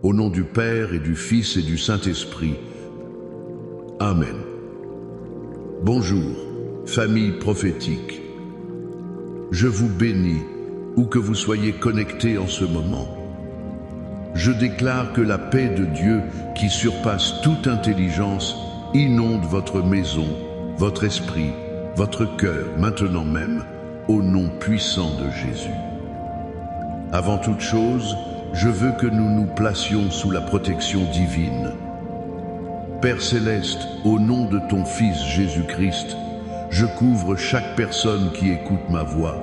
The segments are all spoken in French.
au nom du Père et du Fils et du Saint-Esprit. Amen. Bonjour, famille prophétique. Je vous bénis, où que vous soyez connectés en ce moment. Je déclare que la paix de Dieu, qui surpasse toute intelligence, inonde votre maison, votre esprit, votre cœur, maintenant même, au nom puissant de Jésus. Avant toute chose, je veux que nous nous placions sous la protection divine. Père Céleste, au nom de ton Fils Jésus-Christ, je couvre chaque personne qui écoute ma voix.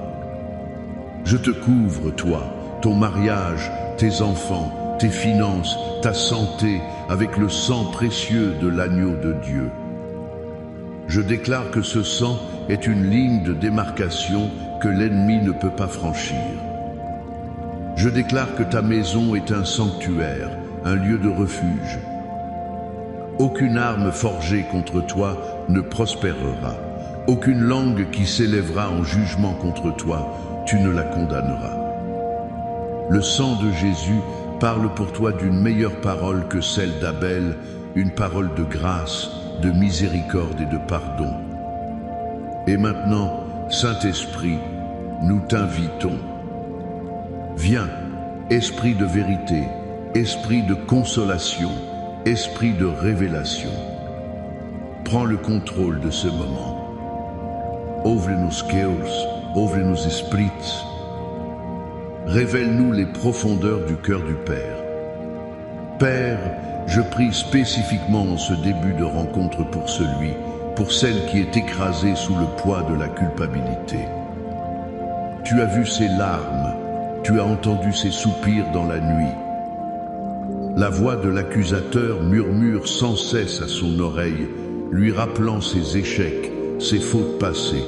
Je te couvre, toi, ton mariage, tes enfants, tes finances, ta santé, avec le sang précieux de l'agneau de Dieu. Je déclare que ce sang est une ligne de démarcation que l'ennemi ne peut pas franchir. Je déclare que ta maison est un sanctuaire, un lieu de refuge. Aucune arme forgée contre toi ne prospérera. Aucune langue qui s'élèvera en jugement contre toi, tu ne la condamneras. Le sang de Jésus parle pour toi d'une meilleure parole que celle d'Abel, une parole de grâce, de miséricorde et de pardon. Et maintenant, Saint-Esprit, nous t'invitons. Viens, esprit de vérité, esprit de consolation, esprit de révélation. Prends le contrôle de ce moment. Ouvre-nous cœurs, ouvre-nous esprits. Révèle-nous les profondeurs du cœur du Père. Père, je prie spécifiquement en ce début de rencontre pour celle qui est écrasée sous le poids de la culpabilité. Tu as vu ses larmes, tu as entendu ses soupirs dans la nuit. La voix de l'accusateur murmure sans cesse à son oreille, lui rappelant ses échecs, ses fautes passées.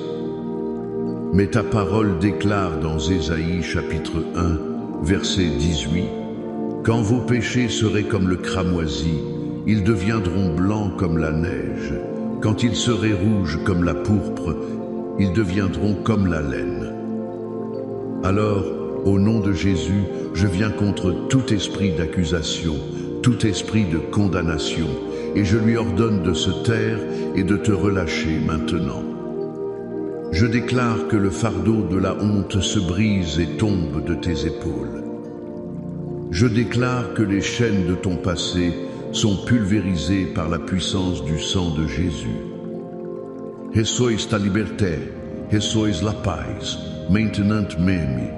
Mais ta parole déclare dans Ésaïe chapitre 1, verset 18, « Quand vos péchés seraient comme le cramoisi, ils deviendront blancs comme la neige. Quand ils seraient rouges comme la pourpre, ils deviendront comme la laine. » Alors, au nom de Jésus, je viens contre tout esprit d'accusation, tout esprit de condamnation, et je lui ordonne de se taire et de te relâcher maintenant. Je déclare que le fardeau de la honte se brise et tombe de tes épaules. Je déclare que les chaînes de ton passé sont pulvérisées par la puissance du sang de Jésus. Eso es ta liberté, eso es la paz, maintenant même.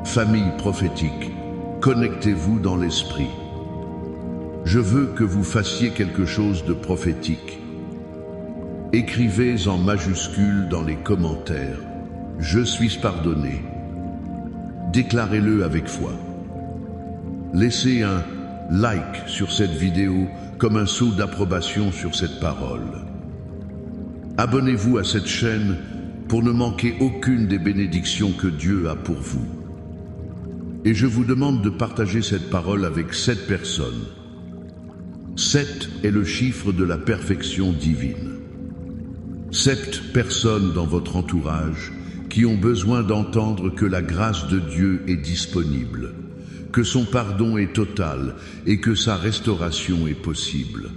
Famille prophétique, connectez-vous dans l'esprit. Je veux que vous fassiez quelque chose de prophétique. Écrivez en majuscules dans les commentaires « Je suis pardonné ». Déclarez-le avec foi. Laissez un like sur cette vidéo comme un sceau d'approbation sur cette parole. Abonnez-vous à cette chaîne pour ne manquer aucune des bénédictions que Dieu a pour vous. Et je vous demande de partager cette parole avec 7 personnes. 7 est le chiffre de la perfection divine. 7 personnes dans votre entourage qui ont besoin d'entendre que la grâce de Dieu est disponible, que son pardon est total et que sa restauration est possible.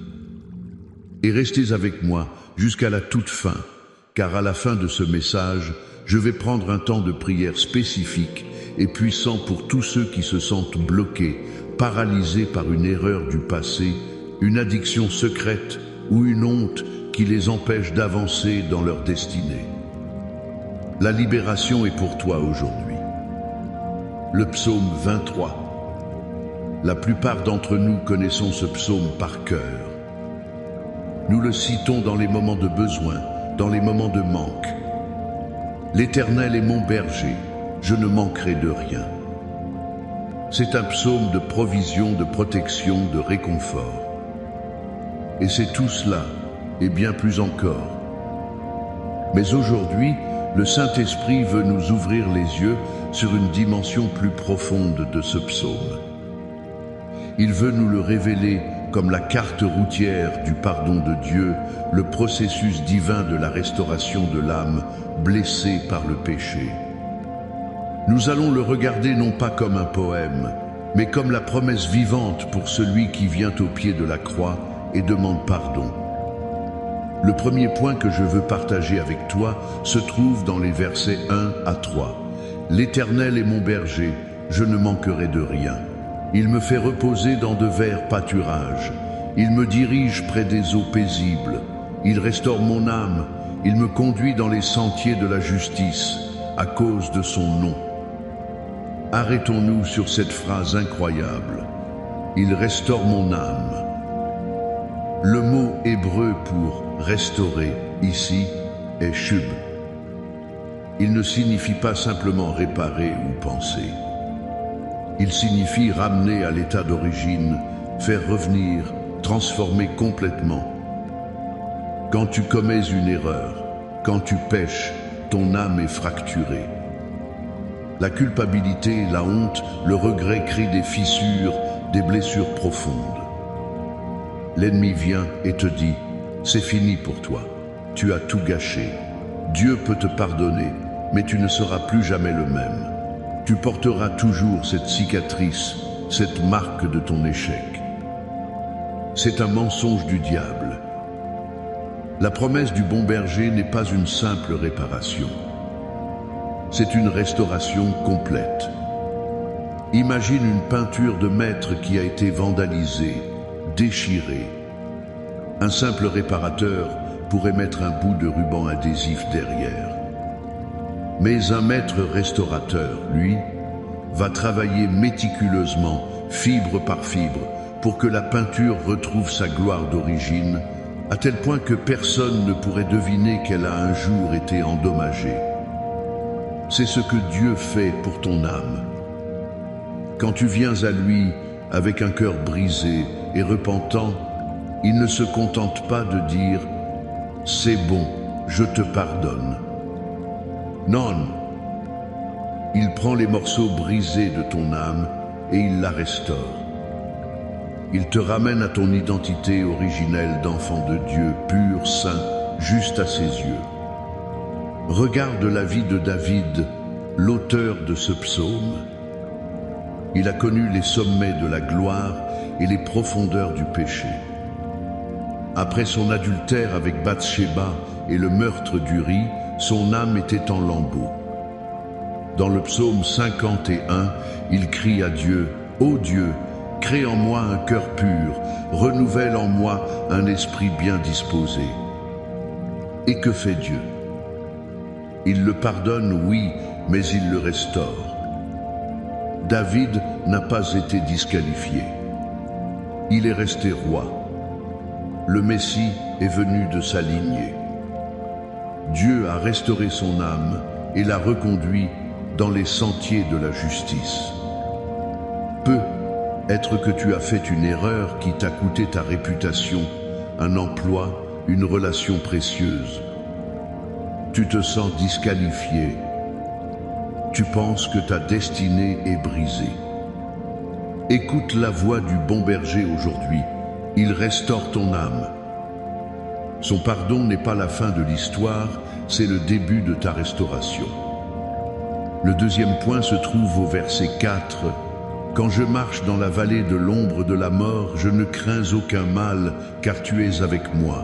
Et restez avec moi jusqu'à la toute fin, car à la fin de ce message, je vais prendre un temps de prière spécifique et puissant pour tous ceux qui se sentent bloqués, paralysés par une erreur du passé, une addiction secrète ou une honte qui les empêche d'avancer dans leur destinée. La libération est pour toi aujourd'hui. Le psaume 23. La plupart d'entre nous connaissons ce psaume par cœur. Nous le citons dans les moments de besoin, dans les moments de manque. L'Éternel est mon berger, je ne manquerai de rien. C'est un psaume de provision, de protection, de réconfort. Et c'est tout cela, et bien plus encore. Mais aujourd'hui, le Saint-Esprit veut nous ouvrir les yeux sur une dimension plus profonde de ce psaume. Il veut nous le révéler comme la carte routière du pardon de Dieu, le processus divin de la restauration de l'âme blessée par le péché. Nous allons le regarder non pas comme un poème, mais comme la promesse vivante pour celui qui vient au pied de la croix et demande pardon. Le premier point que je veux partager avec toi se trouve dans les versets 1 à 3. L'Éternel est mon berger, je ne manquerai de rien. Il me fait reposer dans de verts pâturages. Il me dirige près des eaux paisibles. Il restaure mon âme. Il me conduit dans les sentiers de la justice, à cause de son nom. Arrêtons-nous sur cette phrase incroyable. Il restaure mon âme. Le mot hébreu pour restaurer, ici, est shub. Il ne signifie pas simplement réparer ou penser. Il signifie ramener à l'état d'origine, faire revenir, transformer complètement. Quand tu commets une erreur, quand tu pèches, ton âme est fracturée. La culpabilité, la honte, le regret créent des fissures, des blessures profondes. L'ennemi vient et te dit, c'est fini pour toi, tu as tout gâché. Dieu peut te pardonner, mais tu ne seras plus jamais le même. Tu porteras toujours cette cicatrice, cette marque de ton échec. C'est un mensonge du diable. La promesse du bon berger n'est pas une simple réparation. C'est une restauration complète. Imagine une peinture de maître qui a été vandalisée, déchirée. Un simple réparateur pourrait mettre un bout de ruban adhésif derrière. Mais un maître restaurateur, lui, va travailler méticuleusement, fibre par fibre, pour que la peinture retrouve sa gloire d'origine, à tel point que personne ne pourrait deviner qu'elle a un jour été endommagée. C'est ce que Dieu fait pour ton âme. Quand tu viens à lui avec un cœur brisé et repentant, il ne se contente pas de dire « c'est bon, je te pardonne ». Non, il prend les morceaux brisés de ton âme et il la restaure. Il te ramène à ton identité originelle d'enfant de Dieu, pur, saint, juste à ses yeux. Regarde la vie de David, l'auteur de ce psaume. Il a connu les sommets de la gloire et les profondeurs du péché. Après son adultère avec Bathsheba et le meurtre d'Uri, son âme était en lambeaux. Dans le psaume 51, il crie à Dieu, « Ô Dieu, crée en moi un cœur pur, renouvelle en moi un esprit bien disposé. » Et que fait Dieu? Il le pardonne, oui, mais il le restaure. David n'a pas été disqualifié. Il est resté roi. Le Messie est venu de sa lignée. Dieu a restauré son âme et l'a reconduit dans les sentiers de la justice. Peut être que tu as fait une erreur qui t'a coûté ta réputation, un emploi, une relation précieuse. Tu te sens disqualifié. Tu penses que ta destinée est brisée. Écoute la voix du bon berger aujourd'hui. Il restaure ton âme. Son pardon n'est pas la fin de l'histoire, c'est le début de ta restauration. Le deuxième point se trouve au verset 4. « Quand je marche dans la vallée de l'ombre de la mort, je ne crains aucun mal, car tu es avec moi.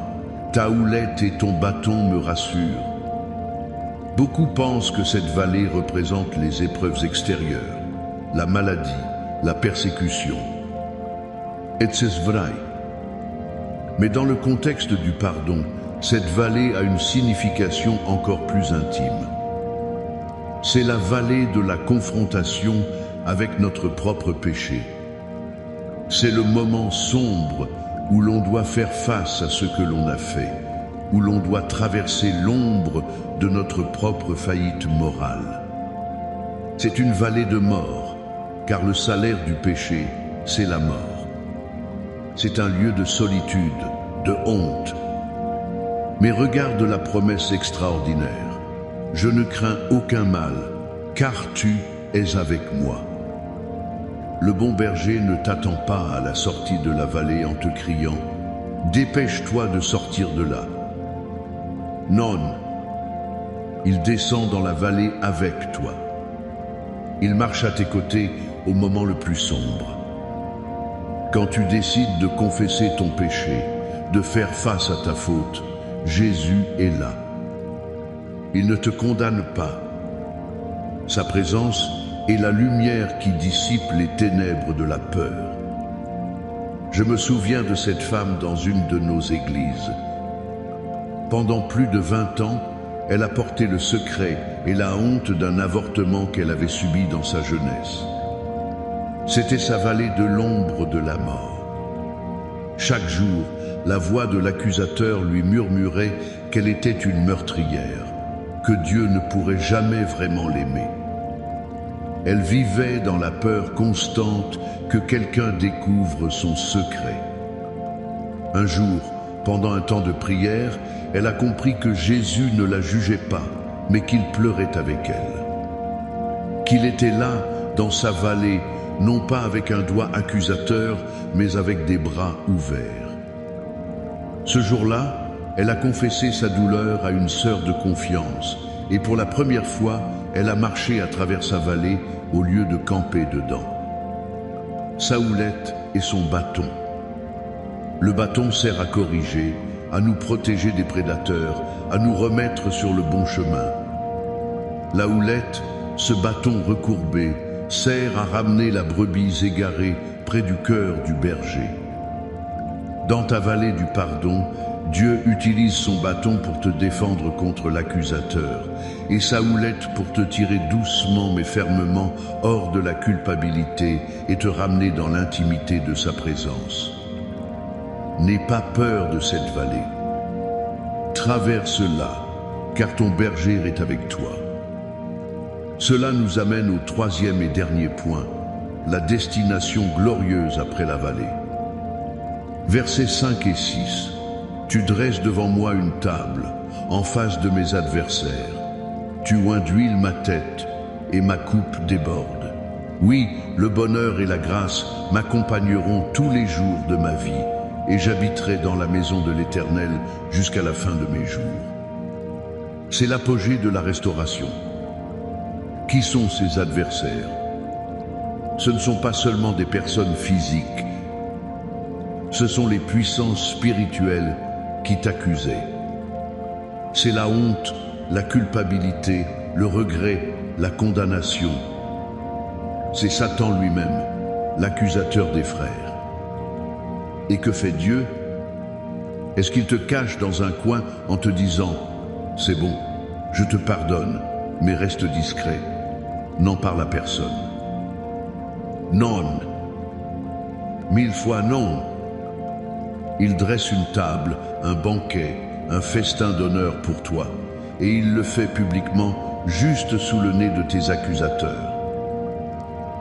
Ta houlette et ton bâton me rassurent. » Beaucoup pensent que cette vallée représente les épreuves extérieures, la maladie, la persécution. Et c'est vrai. Mais dans le contexte du pardon, cette vallée a une signification encore plus intime. C'est la vallée de la confrontation avec notre propre péché. C'est le moment sombre où l'on doit faire face à ce que l'on a fait, où l'on doit traverser l'ombre de notre propre faillite morale. C'est une vallée de mort, car le salaire du péché, c'est la mort. C'est un lieu de solitude, de honte. Mais regarde la promesse extraordinaire. Je ne crains aucun mal, car tu es avec moi. Le bon berger ne t'attend pas à la sortie de la vallée en te criant « Dépêche-toi de sortir de là ». Non, il descend dans la vallée avec toi. Il marche à tes côtés au moment le plus sombre. Quand tu décides de confesser ton péché, de faire face à ta faute, Jésus est là. Il ne te condamne pas. Sa présence est la lumière qui dissipe les ténèbres de la peur. Je me souviens de cette femme dans une de nos églises. Pendant plus de 20 ans, elle a porté le secret et la honte d'un avortement qu'elle avait subi dans sa jeunesse. C'était sa vallée de l'ombre de la mort. Chaque jour, la voix de l'accusateur lui murmurait qu'elle était une meurtrière, que Dieu ne pourrait jamais vraiment l'aimer. Elle vivait dans la peur constante que quelqu'un découvre son secret. Un jour, pendant un temps de prière, elle a compris que Jésus ne la jugeait pas, mais qu'il pleurait avec elle. Qu'il était là, dans sa vallée, non pas avec un doigt accusateur, mais avec des bras ouverts. Ce jour-là, elle a confessé sa douleur à une sœur de confiance, et pour la première fois, elle a marché à travers sa vallée au lieu de camper dedans. Sa houlette et son bâton. Le bâton sert à corriger, à nous protéger des prédateurs, à nous remettre sur le bon chemin. La houlette, ce bâton recourbé, sert à ramener la brebis égarée près du cœur du berger. Dans ta vallée du pardon, Dieu utilise son bâton pour te défendre contre l'accusateur et sa houlette pour te tirer doucement mais fermement hors de la culpabilité et te ramener dans l'intimité de sa présence. N'aie pas peur de cette vallée. Traverse-la, car ton berger est avec toi. Cela nous amène au troisième et dernier point, la destination glorieuse après la vallée. Versets 5 et 6. Tu dresses devant moi une table, en face de mes adversaires. Tu oins d'huile ma tête, et ma coupe déborde. Oui, le bonheur et la grâce m'accompagneront tous les jours de ma vie, et j'habiterai dans la maison de l'Éternel jusqu'à la fin de mes jours. C'est l'apogée de la restauration. Qui sont ces adversaires? Ce ne sont pas seulement des personnes physiques, ce sont les puissances spirituelles qui t'accusaient. C'est la honte, la culpabilité, le regret, la condamnation. C'est Satan lui-même, l'accusateur des frères. Et que fait Dieu? Est-ce qu'il te cache dans un coin en te disant « C'est bon, je te pardonne, mais reste discret, n'en parle à personne ». Non, 1000 fois non. Il dresse une table, un banquet, un festin d'honneur pour toi, et il le fait publiquement, juste sous le nez de tes accusateurs.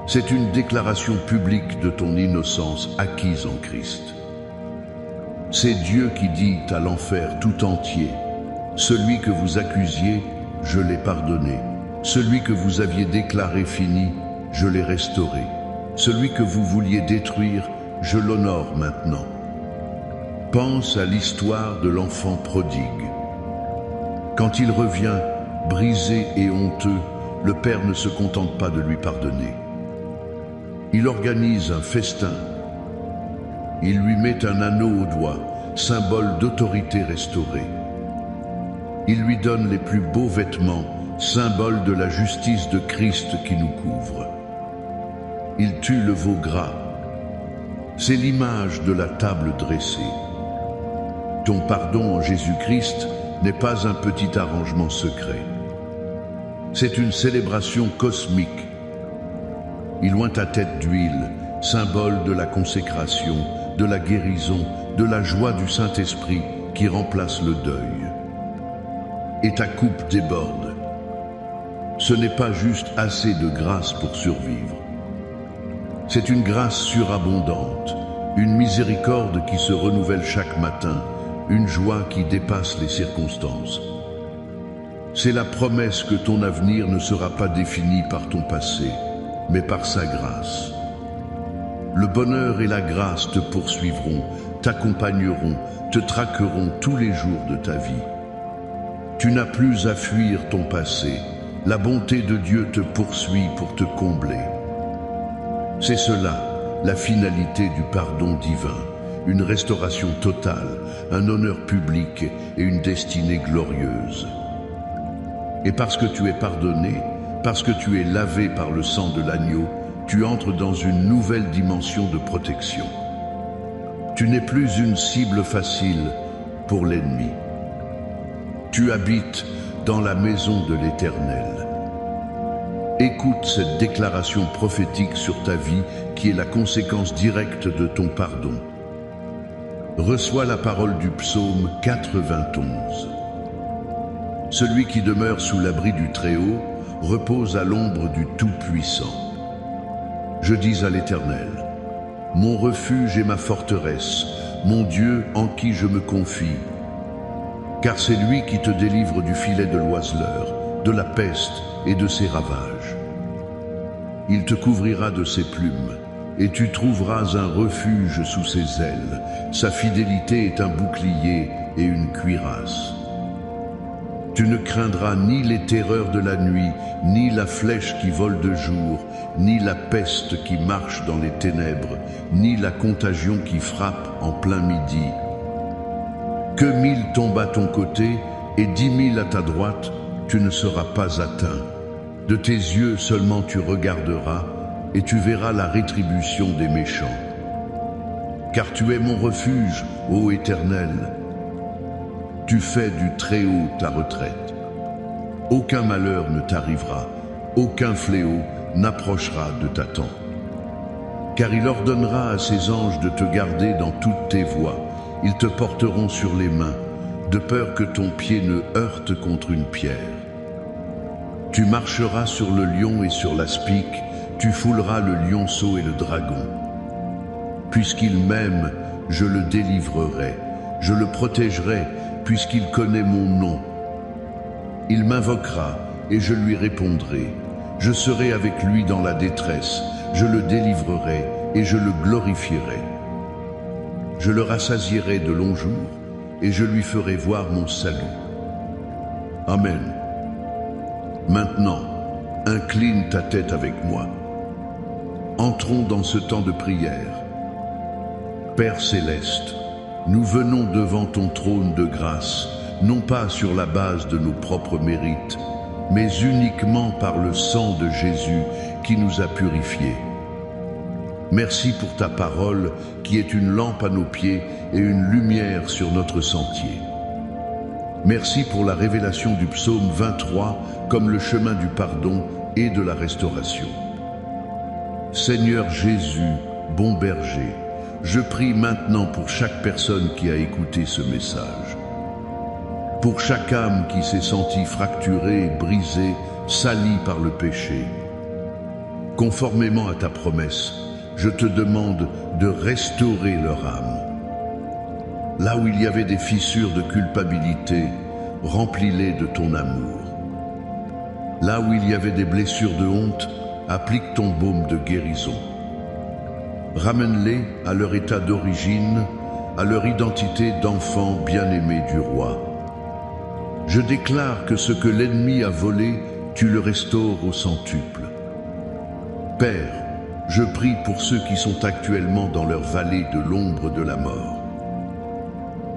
C'est une déclaration publique de ton innocence acquise en Christ. C'est Dieu qui dit à l'enfer tout entier, « Celui que vous accusiez, je l'ai pardonné. Celui que vous aviez déclaré fini, je l'ai restauré. Celui que vous vouliez détruire, je l'honore maintenant. » Pense à l'histoire de l'enfant prodigue. Quand il revient, brisé et honteux, le père ne se contente pas de lui pardonner. Il organise un festin. Il lui met un anneau au doigt, symbole d'autorité restaurée. Il lui donne les plus beaux vêtements, symbole de la justice de Christ qui nous couvre. Il tue le veau gras. C'est l'image de la table dressée. Ton pardon en Jésus-Christ n'est pas un petit arrangement secret. C'est une célébration cosmique. Il oint ta tête d'huile, symbole de la consécration, de la guérison, de la joie du Saint-Esprit qui remplace le deuil. Et ta coupe déborde. Ce n'est pas juste assez de grâce pour survivre. C'est une grâce surabondante, une miséricorde qui se renouvelle chaque matin, une joie qui dépasse les circonstances. C'est la promesse que ton avenir ne sera pas défini par ton passé, mais par sa grâce. Le bonheur et la grâce te poursuivront, t'accompagneront, te traqueront tous les jours de ta vie. Tu n'as plus à fuir ton passé. La bonté de Dieu te poursuit pour te combler. C'est cela, la finalité du pardon divin, une restauration totale, un honneur public et une destinée glorieuse. Et parce que tu es pardonné, parce que tu es lavé par le sang de l'agneau, tu entres dans une nouvelle dimension de protection. Tu n'es plus une cible facile pour l'ennemi. Tu habites dans la maison de l'Éternel. Écoute cette déclaration prophétique sur ta vie qui est la conséquence directe de ton pardon. Reçois la parole du psaume 91. Celui qui demeure sous l'abri du Très-Haut repose à l'ombre du Tout-Puissant. Je dis à l'Éternel, mon refuge et ma forteresse, mon Dieu en qui je me confie. Car c'est lui qui te délivre du filet de l'oiseleur, de la peste et de ses ravages. Il te couvrira de ses plumes, et tu trouveras un refuge sous ses ailes. Sa fidélité est un bouclier et une cuirasse. Tu ne craindras ni les terreurs de la nuit, ni la flèche qui vole de jour, ni la peste qui marche dans les ténèbres, ni la contagion qui frappe en plein midi. Que 1000 tombent à ton côté et 10 000 à ta droite, tu ne seras pas atteint. De tes yeux seulement tu regarderas et tu verras la rétribution des méchants. Car tu es mon refuge, ô Éternel. Tu fais du Très-Haut ta retraite. Aucun malheur ne t'arrivera, aucun fléau n'approchera de ta tente. Car il ordonnera à ses anges de te garder dans toutes tes voies. Ils te porteront sur les mains, de peur que ton pied ne heurte contre une pierre. Tu marcheras sur le lion et sur l'aspic, tu fouleras le lionceau et le dragon. Puisqu'il m'aime, je le délivrerai, je le protégerai, puisqu'il connaît mon nom. Il m'invoquera et je lui répondrai. Je serai avec lui dans la détresse, je le délivrerai et je le glorifierai. Je le rassasierai de longs jours et je lui ferai voir mon salut. Amen. Maintenant, incline ta tête avec moi. Entrons dans ce temps de prière. Père céleste, nous venons devant ton trône de grâce, non pas sur la base de nos propres mérites, mais uniquement par le sang de Jésus qui nous a purifiés. Merci pour ta parole qui est une lampe à nos pieds et une lumière sur notre sentier. Merci pour la révélation du psaume 23 comme le chemin du pardon et de la restauration. Seigneur Jésus, bon berger, je prie maintenant pour chaque personne qui a écouté ce message. Pour chaque âme qui s'est sentie fracturée, brisée, salie par le péché. Conformément à ta promesse, je te demande de restaurer leur âme. Là où il y avait des fissures de culpabilité, remplis-les de ton amour. Là où il y avait des blessures de honte, applique ton baume de guérison. Ramène-les à leur état d'origine, à leur identité d'enfant bien-aimé du roi. Je déclare que ce que l'ennemi a volé, tu le restaures au centuple. Père, je prie pour ceux qui sont actuellement dans leur vallée de l'ombre de la mort.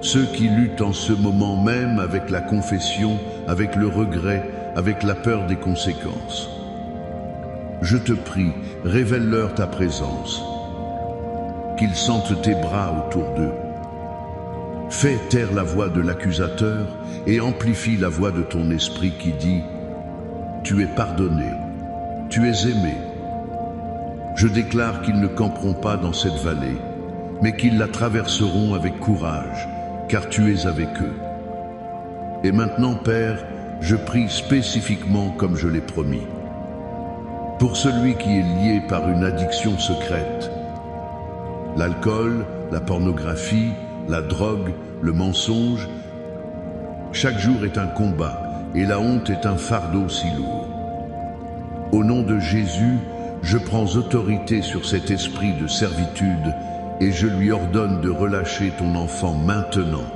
Ceux qui luttent en ce moment même avec la confession, avec le regret, avec la peur des conséquences. Je te prie, révèle-leur ta présence, qu'ils sentent tes bras autour d'eux. Fais taire la voix de l'accusateur et amplifie la voix de ton esprit qui dit « Tu es pardonné, tu es aimé ». Je déclare qu'ils ne camperont pas dans cette vallée, mais qu'ils la traverseront avec courage, car tu es avec eux. Et maintenant, Père, je prie spécifiquement comme je l'ai promis. Pour celui qui est lié par une addiction secrète, l'alcool, la pornographie, la drogue, le mensonge, chaque jour est un combat et la honte est un fardeau si lourd. Au nom de Jésus, je prends autorité sur cet esprit de servitude et je lui ordonne de relâcher ton enfant maintenant.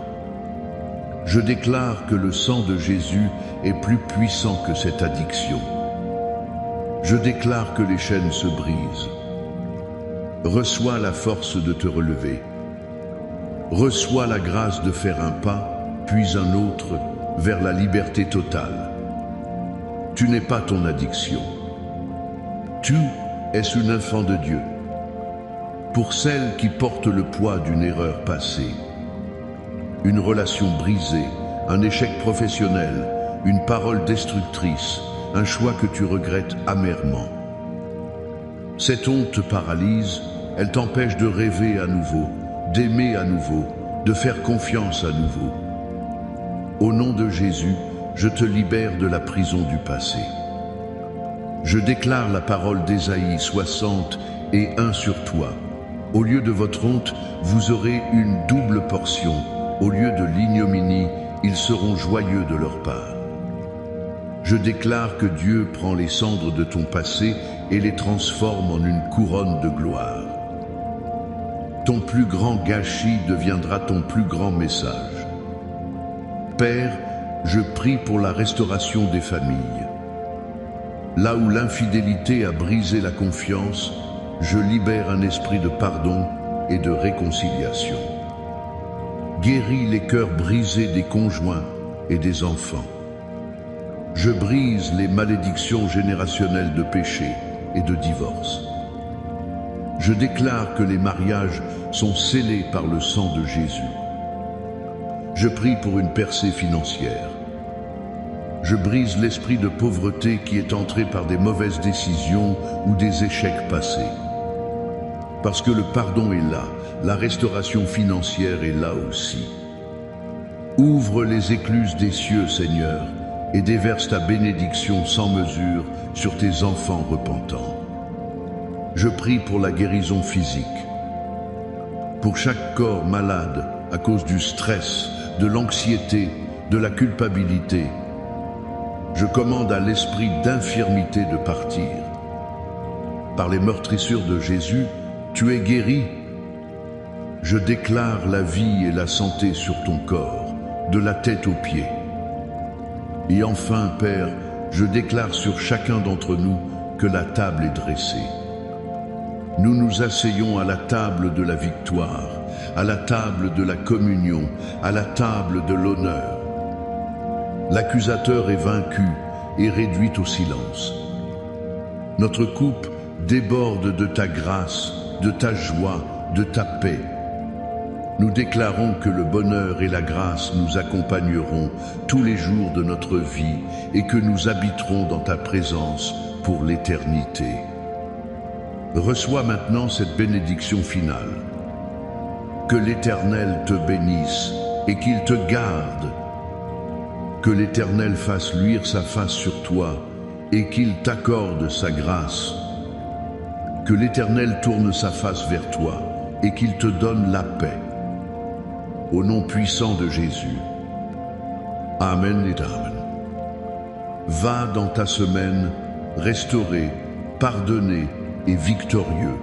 Je déclare que le sang de Jésus est plus puissant que cette addiction. Je déclare que les chaînes se brisent. Reçois la force de te relever. Reçois la grâce de faire un pas, puis un autre, vers la liberté totale. Tu n'es pas ton addiction. Tu es une enfant de Dieu. Pour celle qui porte le poids d'une erreur passée, une relation brisée, un échec professionnel, une parole destructrice, un choix que tu regrettes amèrement. Cette honte te paralyse, elle t'empêche de rêver à nouveau, d'aimer à nouveau, de faire confiance à nouveau. Au nom de Jésus, je te libère de la prison du passé. Je déclare la parole d'Ésaïe 60:1 sur toi. Au lieu de votre honte, vous aurez une double portion. Au lieu de l'ignominie, ils seront joyeux de leur part. Je déclare que Dieu prend les cendres de ton passé et les transforme en une couronne de gloire. Ton plus grand gâchis deviendra ton plus grand message. Père, je prie pour la restauration des familles. Là où l'infidélité a brisé la confiance, je libère un esprit de pardon et de réconciliation. Guéris les cœurs brisés des conjoints et des enfants. Je brise les malédictions générationnelles de péché et de divorce. Je déclare que les mariages sont scellés par le sang de Jésus. Je prie pour une percée financière. Je brise l'esprit de pauvreté qui est entré par des mauvaises décisions ou des échecs passés. Parce que le pardon est là, la restauration financière est là aussi. Ouvre les écluses des cieux, Seigneur, et déverse ta bénédiction sans mesure sur tes enfants repentants. Je prie pour la guérison physique. Pour chaque corps malade à cause du stress, de l'anxiété, de la culpabilité, je commande à l'esprit d'infirmité de partir. Par les meurtrissures de Jésus, tu es guéri. Je déclare la vie et la santé sur ton corps, de la tête aux pieds. Et enfin, Père, je déclare sur chacun d'entre nous que la table est dressée. Nous nous asseyons à la table de la victoire, à la table de la communion, à la table de l'honneur. L'accusateur est vaincu et réduit au silence. Notre coupe déborde de ta grâce, de ta joie, de ta paix. Nous déclarons que le bonheur et la grâce nous accompagneront tous les jours de notre vie et que nous habiterons dans ta présence pour l'éternité. Reçois maintenant cette bénédiction finale. Que l'Éternel te bénisse et qu'il te garde. Que l'Éternel fasse luire sa face sur toi et qu'il t'accorde sa grâce. Que l'Éternel tourne sa face vers toi et qu'il te donne la paix. Au nom puissant de Jésus. Amen et Amen. Va dans ta semaine restauré, pardonné et victorieux.